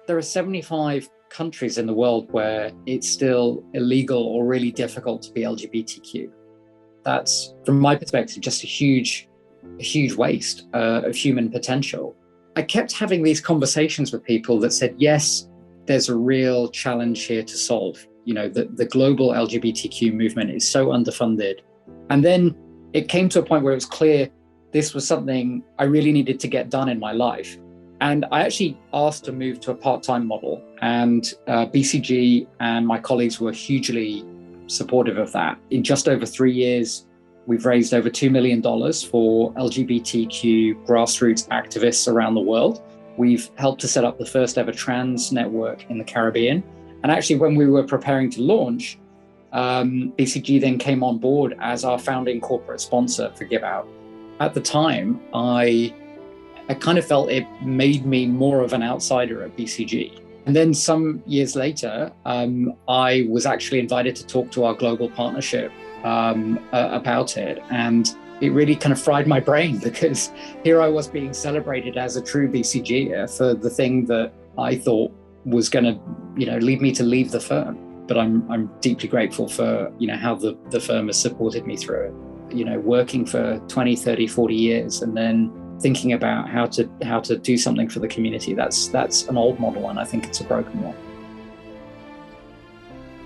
There are 75 countries in the world where it's still illegal or really difficult to be LGBTQ. That's, from my perspective, just a huge waste of human potential. I kept having these conversations with people that said, yes, there's a real challenge here to solve. You know, the global LGBTQ movement is so underfunded. And then it came to a point where it was clear this was something I really needed to get done in my life. And I actually asked to move to a part-time model, and BCG and my colleagues were hugely supportive of that. In just over 3 years, we've raised over $2 million for LGBTQ grassroots activists around the world. We've helped to set up the first ever trans network in the Caribbean. And actually, when we were preparing to launch, BCG then came on board as our founding corporate sponsor for Give Out. At the time, I kind of felt it made me more of an outsider at BCG. And then some years later, I was actually invited to talk to our global partnership about it. And it really kind of fried my brain, because here I was being celebrated as a true BCGer for the thing that I thought was going to, lead me to leave the firm. But I'm deeply grateful for, how the firm has supported me through it. Working for 20, 30, 40 years and then thinking about how to do something for the community. That's an old model, and I think it's a broken one.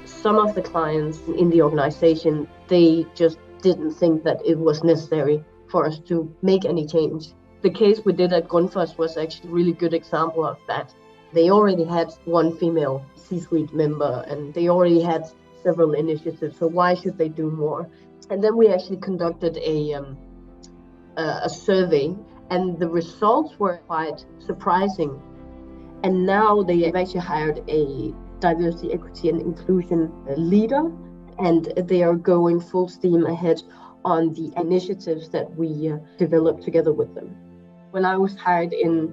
Some of the clients in the organization, they just didn't think that it was necessary for us to make any change. The case we did at Grundfos was actually a really good example of that. They already had one female C-suite member, and they already had several initiatives, so why should they do more? And then we actually conducted a survey, and the results were quite surprising. And now they have actually hired a diversity, equity, and inclusion leader, and they are going full steam ahead on the initiatives that we developed together with them. When I was hired in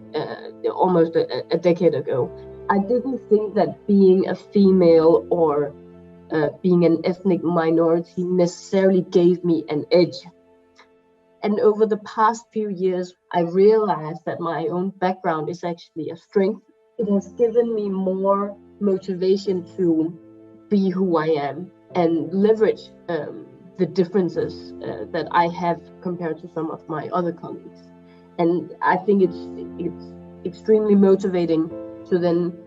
almost a decade ago, I didn't think that being a female or being an ethnic minority necessarily gave me an edge. And over the past few years, I realized that my own background is actually a strength. It has given me more motivation to be who I am and leverage the differences that I have compared to some of my other colleagues. And I think it's extremely motivating to then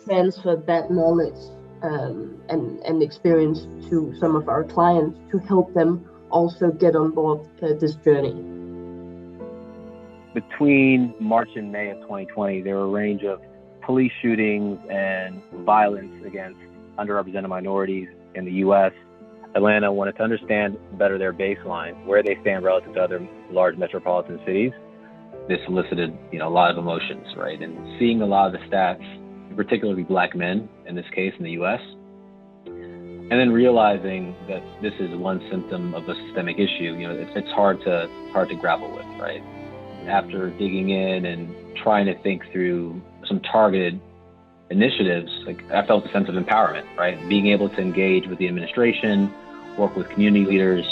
transfer that knowledge and experience to some of our clients to help them also get on board this journey. Between March and May of 2020, there were a range of police shootings and violence against underrepresented minorities in the U.S. Atlanta wanted to understand better their baseline, where they stand relative to other large metropolitan cities. This elicited, a lot of emotions, right? And seeing a lot of the stats, particularly Black men in this case in the U.S., and then realizing that this is one symptom of a systemic issue, it's hard to grapple with, right? After digging in and trying to think through some targeted initiatives, I felt a sense of empowerment, right? Being able to engage with the administration, work with community leaders,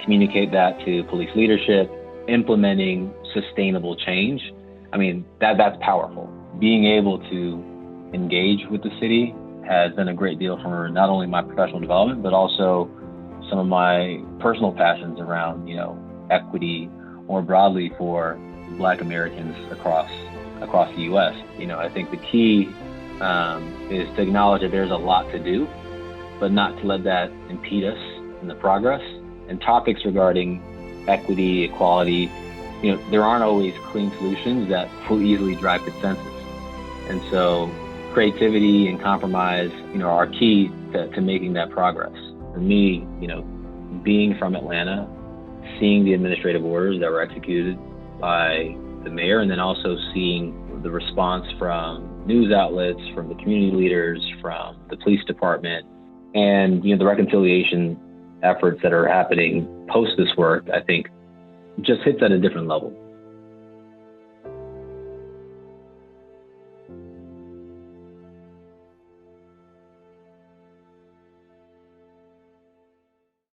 communicate that to police leadership, implementing sustainable change. That's powerful. Being able to engage with the city has been a great deal for not only my professional development, but also some of my personal passions around, equity more broadly for Black Americans across the U.S. I think the key is to acknowledge that there's a lot to do, but not to let that impede us in the progress. And topics regarding equity, equality, there aren't always clean solutions that will easily drive consensus. And so creativity and compromise, are key to making that progress. For me, being from Atlanta, seeing the administrative orders that were executed by the mayor, and then also seeing the response from news outlets, from the community leaders, from the police department, and the reconciliation efforts that are happening post this work, I think just hits at a different level.